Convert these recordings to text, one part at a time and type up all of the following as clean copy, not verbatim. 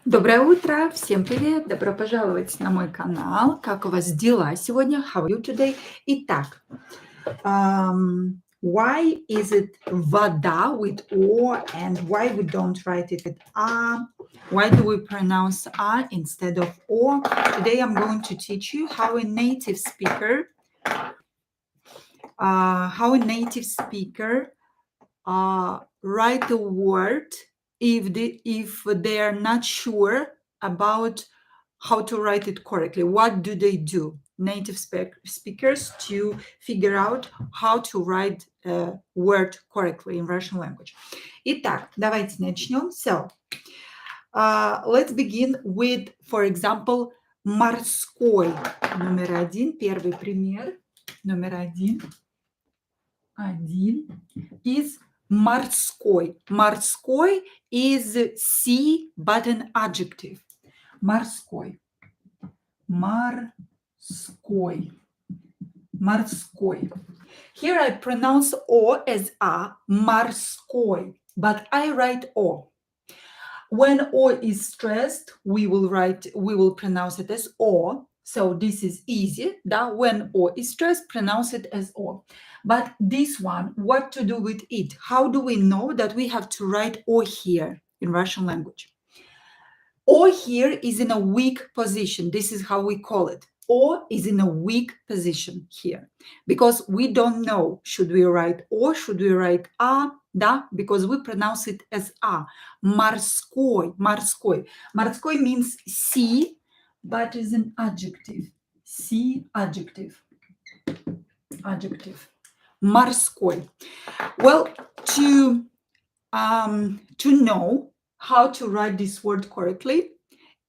Доброе утро, всем привет, добро пожаловать на мой канал. Как у вас дела сегодня? How are you today? Итак, why is it вода with O and why we don't write it with A? Why do we pronounce A instead of O? Today I'm going to teach you how a native speaker write a word if they are not sure about how to write it correctly. What do? Native speakers to figure out how to write a word correctly in Russian language. Итак, давайте начнем. So, let's begin with, for example, морской. Номер один, первый пример. Номер один is морской. Морской is sea, but an adjective. Морской. Морской. Морской. Here I pronounce O as A, морской, but I write O. When O is stressed, we will pronounce it as O. So this is easy. That when O is stressed, pronounce it as O. But this one, what to do with it? How do we know that we have to write O here in Russian language? O here is in a weak position. This is how we call it. O is in a weak position here because we don't know, should we write O, should we write A, да, because we pronounce it as A. Морской, морской. Морской means sea, but is an adjective. Sea, adjective. Adjective. Морской. Well, to know how to write this word correctly,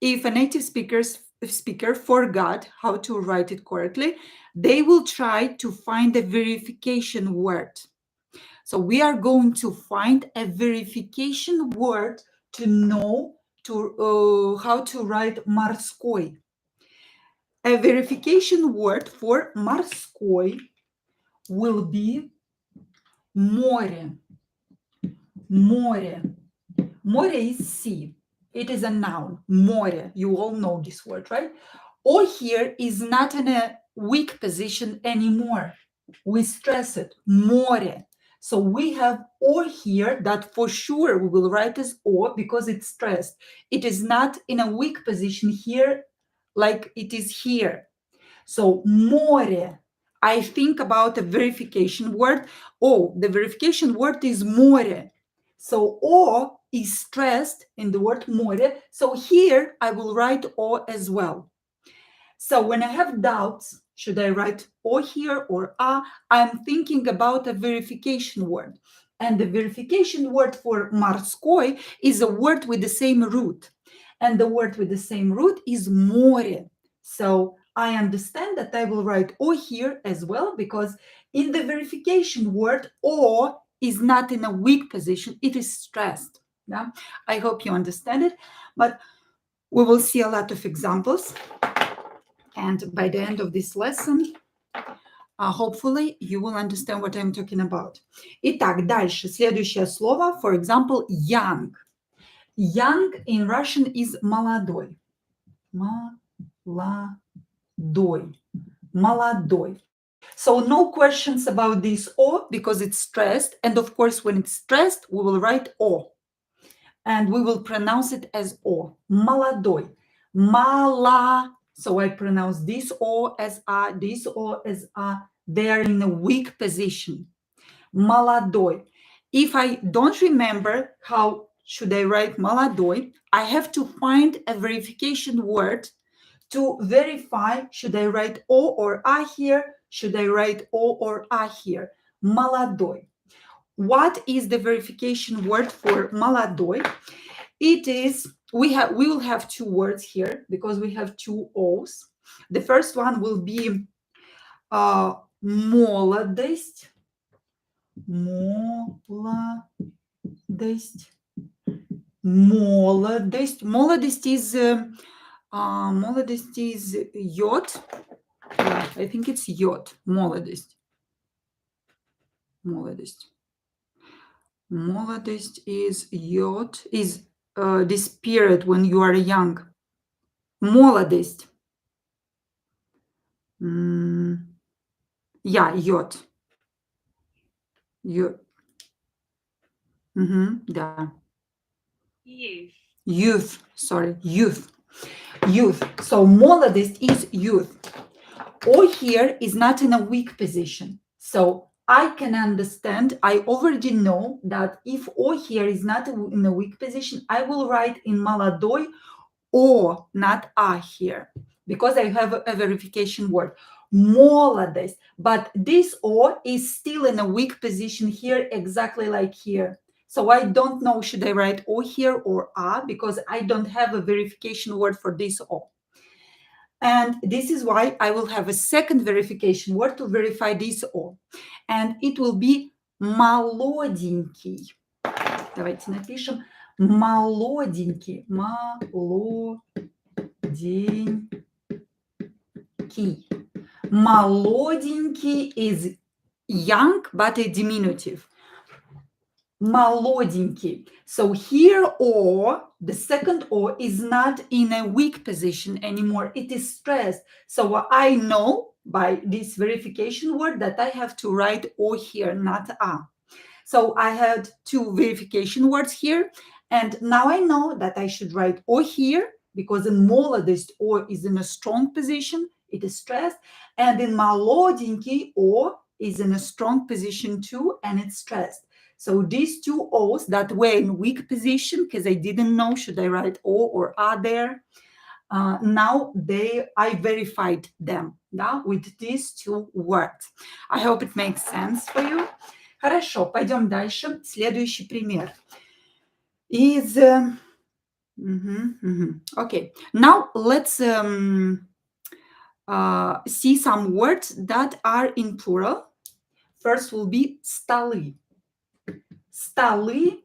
if a native speaker forgot how to write it correctly, they will try to find a verification word. So we are going to find a verification word to know how to write морской. A verification word for морской will be море. Море. Море is sea. It is a noun. Море. You all know this word, right? O here is not in a weak position anymore. We stress it. Море. So we have O here that for sure we will write as O because it's stressed. It is not in a weak position here like it is here. So море. I think about a verification word. Oh, the verification word is море. So O is stressed in the word море. So here I will write O as well. So when I have doubts, should I write O here or A? I'm thinking about a verification word. And the verification word for морской is a word with the same root. And the word with the same root is море. So I understand that I will write O here as well because in the verification word, O is not in a weak position. It is stressed. Yeah? I hope you understand it. But we will see a lot of examples. And by the end of this lesson, hopefully you will understand what I'm talking about. Итак, дальше. Следующее слово, for example, young. Young in Russian is молодой. Молодой. Молодой. So no questions about this O because it's stressed. And of course, when it's stressed, we will write O. And we will pronounce it as O. Молодой. Мала. So I pronounce this O as A, this O as A. They are in a weak position. Молодой. If I don't remember how should I write молодой, I have to find a verification word to verify should I write O or A here, should I write O or A here. Молодой. What is the verification word for молодой? It is, we will have two words here because we have two O's. The first one will be молодость. Молодость. Молодость. Молодость is йод. Yeah, I think it's йод. Молодость. Молодость. Молодость is йод, is this period when you are young. Молодость. Yeah, йод. Да. Youth. Sorry, youth. Youth. So молодость is youth. O here is not in a weak position. So I can understand, I already know that if O here is not in a weak position, I will write in молодой O, not A here, because I have a verification word. Молодость. But this O is still in a weak position here, exactly like here. So I don't know, should I write O here or A, because I don't have a verification word for this O. And this is why I will have a second verification word to verify this O. And it will be молоденький. Давайте напишем молоденький. Молоденький. Молоденький is young, but a diminutive. Молоденький. So here O, the second O, is not in a weak position anymore. It is stressed. So I know by this verification word that I have to write O here, not A. So I had two verification words here. And now I know that I should write O here, because in молодость O is in a strong position. It is stressed. And in молоденький O is in a strong position too, and it's stressed. So these two O's that were in weak position, because I didn't know should I write O or A there, now I verified them, да, with these two words. I hope it makes sense for you. Хорошо, пойдем дальше. Следующий пример. Okay, now let's see some words that are in plural. First will be столы. Столы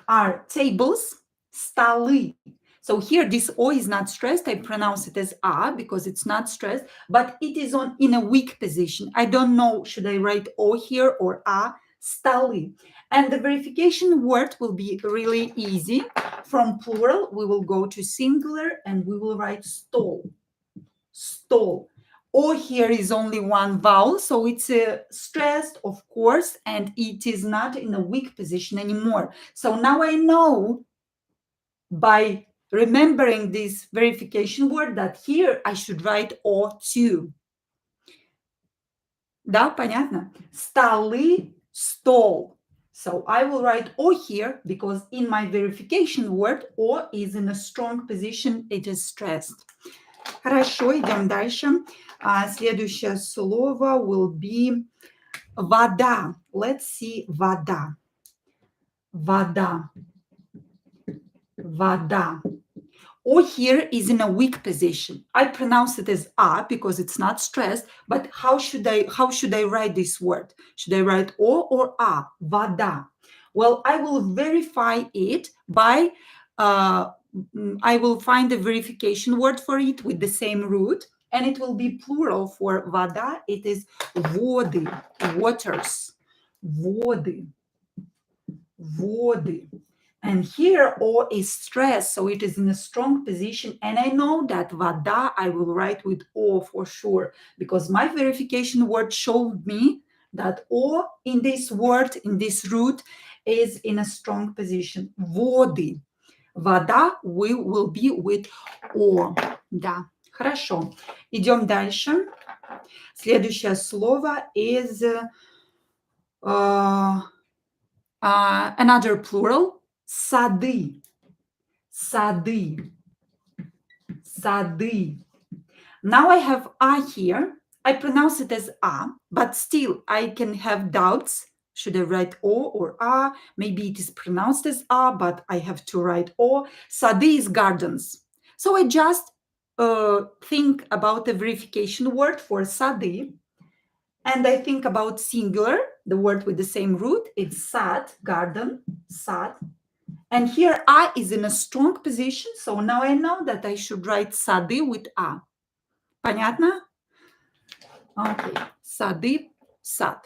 are tables. Столы. So here this O is not stressed. I pronounce it as A because it's not stressed, but it is in a weak position. I don't know, should I write O here or A? Столы. And the verification word will be really easy. From plural, we will go to singular and we will write стол. Стол. O here is only one vowel, so it's stressed, of course, and it is not in a weak position anymore. So now I know by remembering this verification word that here I should write O too. Да, понятно? Столы, стол. So I will write O here because in my verification word O is in a strong position, it is stressed. Хорошо, идем дальше. Следующее слово will be вода. Let's see, вода. Вода. Вода. O here is in a weak position. I pronounce it as A because it's not stressed, but how should I write this word? Should I write O or A? Вода. Well, I will verify it by, I will find a verification word for it with the same root, and it will be plural for вода. It is воды, waters, воды, воды. And here O is stressed, so it is in a strong position. And I know that вода I will write with O for sure, because my verification word showed me that O in this word, in this root, is in a strong position. Воды. Вода will be with O. Да. Хорошо. Идем дальше. Следующее слово is another plural. Сады. Сады. Сады. Now I have A here. I pronounce it as A, but still I can have doubts. Should I write O or A? Maybe it is pronounced as A, but I have to write O. Сады is gardens. So I just think about the verification word for сады. And I think about singular, the word with the same root. It's сад, garden, сад. And here A is in a strong position. So now I know that I should write сады with A. Понятно? Okay. Сады, сад.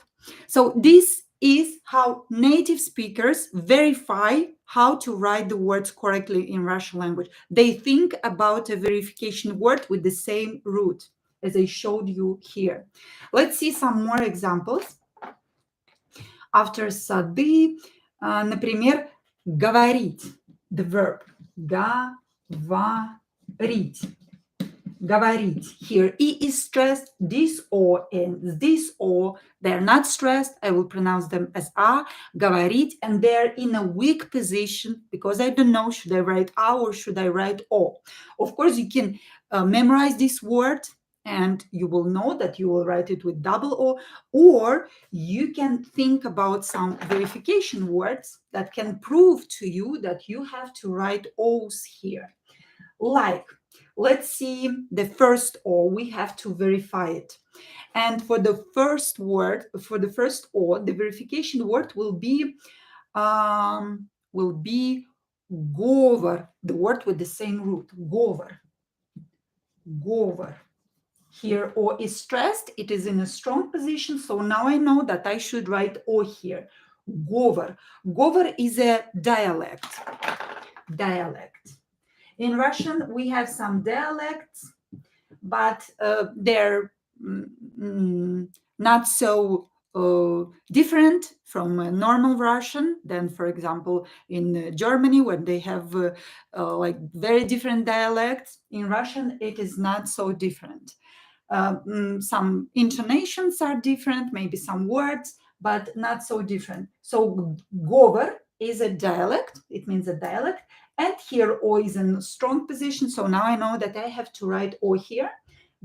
So this is how native speakers verify how to write the words correctly in Russian language. They think about a verification word with the same root, as I showed you here. Let's see some more examples. After сады, например, говорить, the verb, говорить. Говорить. Here, E is stressed, this O and this O, they're not stressed. I will pronounce them as A, говорить, and they're in a weak position because I don't know, should I write A or should I write O? Of course, you can memorize this word and you will know that you will write it with double O, or you can think about some verification words that can prove to you that you have to write O's here. Like, let's see the first O, we have to verify it. And for the first word, for the first O, the verification word will be говор, the word with the same root, говор. Говор. Here O is stressed, it is in a strong position, so now I know that I should write O here. Говор. Говор is a dialect. Dialect. In Russian, we have some dialects, but they're not so different from normal Russian than, for example, in Germany, when they have like very different dialects. In Russian, it is not so different. Some intonations are different, maybe some words, but not so different. So говор is a dialect, it means a dialect, and here O is in a strong position, so now I know that I have to write O here.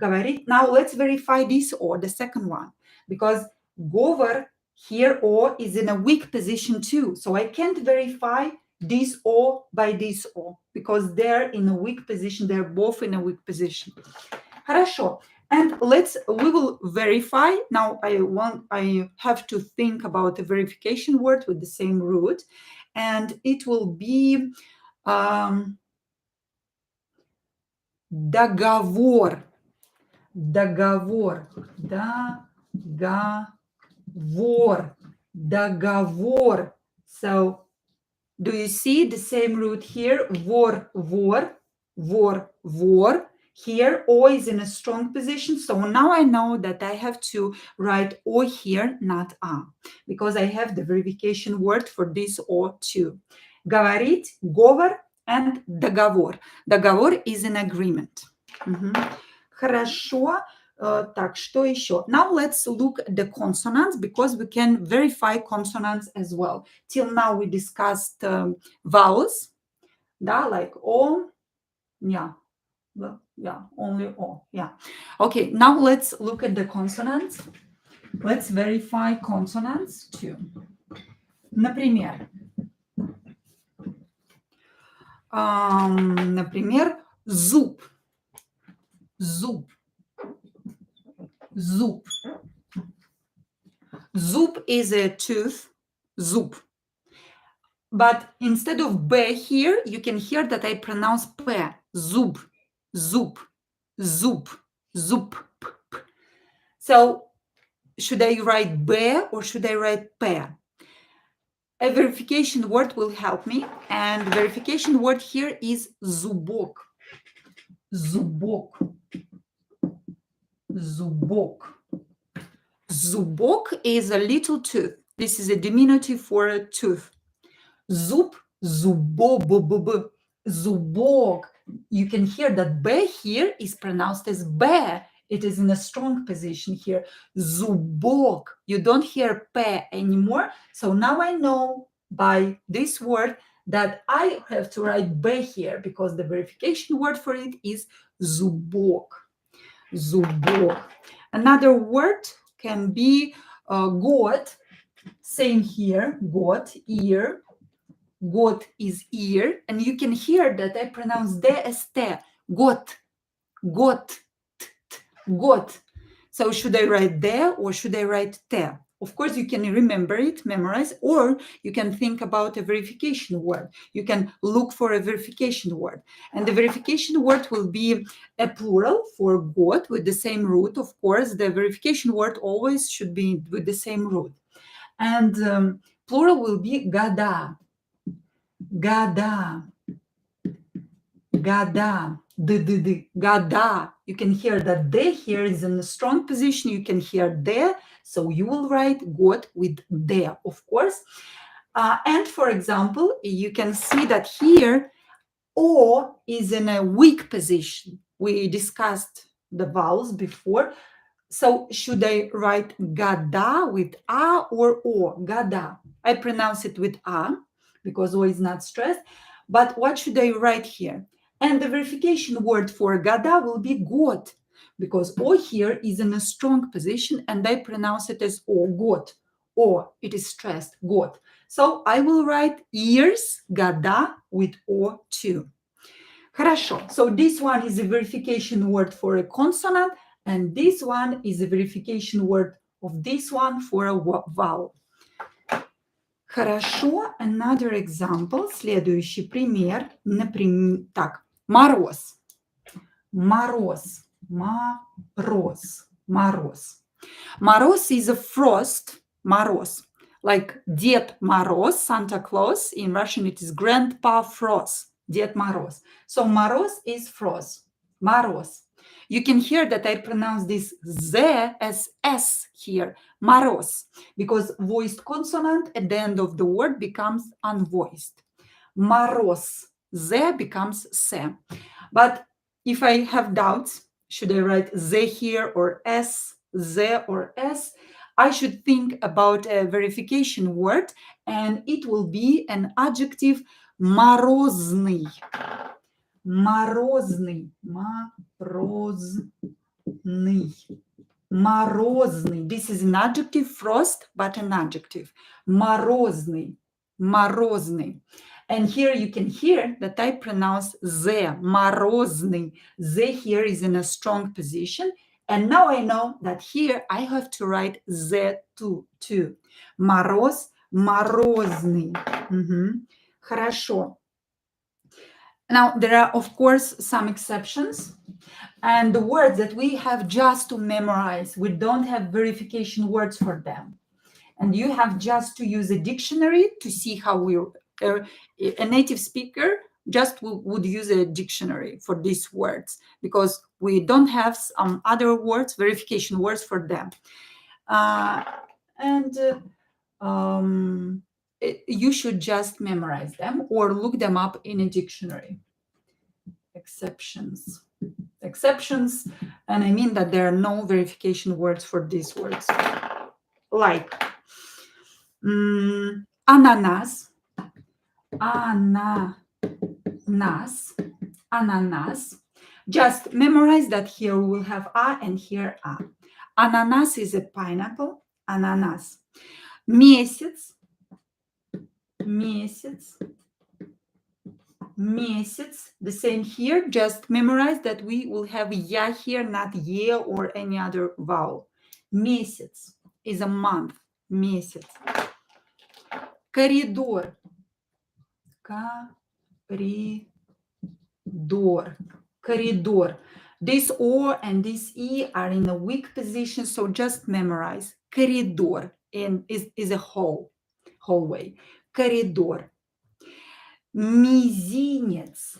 Говорить. Now let's verify this O, the second one, because говор, here O is in a weak position too, so I can't verify this O by this O, because they're in a weak position, they're both in a weak position. Хорошо. And we will verify. Now I have to think about a verification word with the same root, and it will be договор. Договор. Договор. Договор. So do you see the same root here? Вор, вор, вор, вор. Here, O is in a strong position, so now I know that I have to write O here, not A, because I have the verification word for this O too. Говорить, говор, and договор. Договор is an agreement. Хорошо. Так, что еще? Now let's look at the consonants, because we can verify consonants as well. Till now we discussed vowels, да, like O, yeah. Yeah, only O. Yeah. Okay, now let's look at the consonants. Let's verify consonants too. Например, зуб. Зуб. Зуб. Zub is a tooth. Zub. But instead of B here, you can hear that I pronounce P. Zub. Zub, zub, zub. So should I write B or should I write P? A verification word will help me, and the verification word here is zubok. Zubok. Zubok. Zubok is a little tooth. This is a diminutive for a tooth. Zub, zubob, zubok. You can hear that B here is pronounced as B. It is in a strong position here. Zubok. You don't hear P anymore. So now I know by this word that I have to write B here, because the verification word for it is zubok. Zubok. Another word can be год. Same here. Год, ear. Год is ear, and you can hear that I pronounce D as T. Год, год, год. So should I write D or should I write T? Of course, you can remember it, memorize, or you can think about a verification word. You can look for a verification word. And the verification word will be a plural for год with the same root. Of course, the verification word always should be with the same root. And plural will be года. Года. Года. Года. You can hear that D here is in a strong position. You can hear D. So you will write год with D, of course. And for example, you can see that here O is in a weak position. We discussed the vowels before. So should I write года with A or O? Года. I pronounce it with A because O is not stressed. But what should I write here? And the verification word for года will be год because O here is in a strong position and I pronounce it as O, год. O, it is stressed, год. So I will write years, года with O too. Хорошо. So this one is a verification word for a consonant, and this one is a verification word of this one for a vowel. Хорошо. Another example. Следующий пример. Например, так. Мороз. Мороз. Мороз. Мороз. Мороз is a frost. Мороз. Like Дед Мороз, Santa Claus. In Russian, it is Grandpa Frost. Дед Мороз. So Мороз is frost. Мороз. You can hear that I pronounce this Z as S here. Мороз. Because voiced consonant at the end of the word becomes unvoiced. Мороз. Z becomes S. But if I have doubts, should I write Z here or S, Z or S? I should think about a verification word, and it will be an adjective морозный. Морозный. Морозный. Морозный. This is an adjective, frost, but an adjective. Морозный. Морозный. And here you can hear that I pronounce Z, морозный. Z here is in a strong position. And now I know that here I have to write Z too. Мороз, морозный. Хорошо. Now, there are, of course, some exceptions. And the words that we have just to memorize, we don't have verification words for them. And you have just to use a dictionary to see how a native speaker just would use a dictionary for these words because we don't have some other words, verification words for them. You should just memorize them or look them up in a dictionary. Exceptions. And I mean that there are no verification words for these words. Like ananas. Ananas. Just memorize that here we will have A and here A. Ananas is a pineapple. Ananas. Месяц. The same here. Just memorize that we will have ya here, not ye or any other vowel. Месяц is a month. Месяц. Коридор. Коридor. This O and this E are in a weak position, so just memorize. Коридор and is a hallway. Коридор. Мизинец.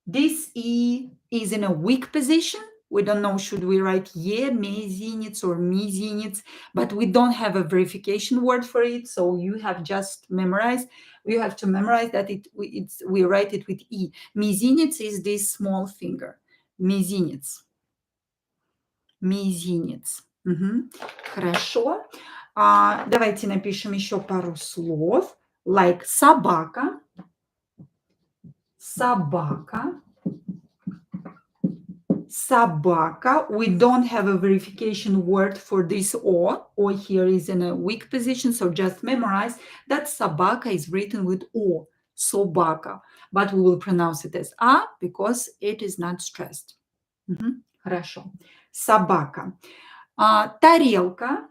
This E is in a weak position. We don't know, should we write ye, mezинец or mizинец, but we don't have a verification word for it, so you have just memorized. You have to memorize that we write it with E. Мизинец is this small finger. Мизинец. Хорошо. Давайте напишем еще пару слов. Like собака. We don't have a verification word for this O. O here is in a weak position, so just memorize that собака is written with O. Собака. But we will pronounce it as A because it is not stressed. Хорошо. Собака. Тарелка.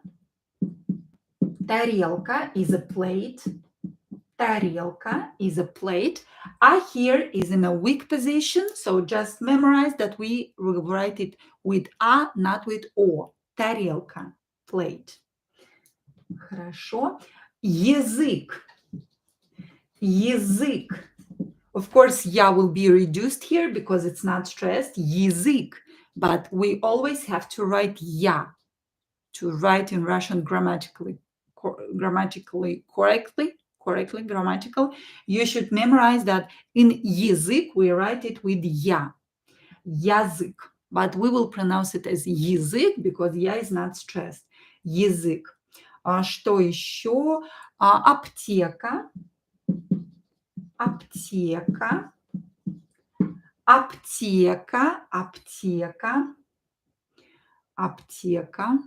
Тарелка is a plate. A here is in a weak position, so just memorize that we will write it with A, not with O. Тарелка, plate. Хорошо. Язык. Язык. Of course, ya will be reduced here because it's not stressed. Язык. But we always have to write ya to write in Russian grammatically correctly. You should memorize that in язык we write it with ya. Язык. But we will pronounce it as язык because ya is not stressed. Язык. Что еще? Аптека. Аптека. Аптека. Аптека. Аптека.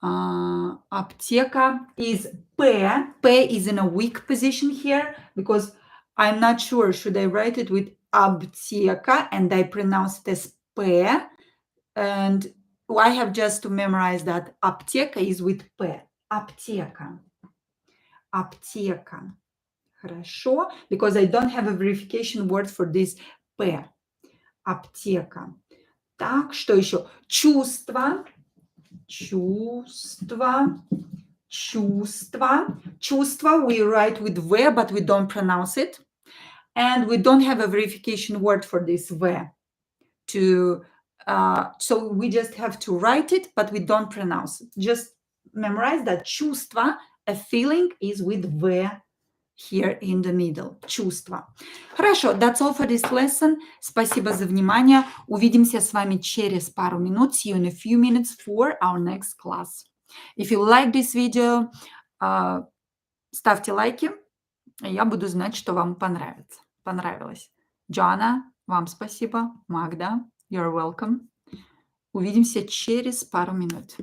Аптека is P. P is in a weak position here because I'm not sure. Should I write it with аптека and I pronounce it as P? And I have just to memorize that аптека is with P. Аптека. Аптека. Хорошо. Because I don't have a verification word for this P. Аптека. Так, что еще? Чувство. Чувство. Чувство. Чувство we write with V, but we don't pronounce it. And we don't have a verification word for this V. So we just have to write it, but we don't pronounce it. Just memorize that чувство, a feeling, is with V here in the middle. Чувство. Хорошо, that's all for this lesson. Спасибо за внимание. Увидимся с вами через пару минут. See you in a few minutes for our next class. If you like this video, ставьте лайки. Я буду знать, что вам понравилось. Джоанна, вам спасибо. Магда, you're welcome. Увидимся через пару минут.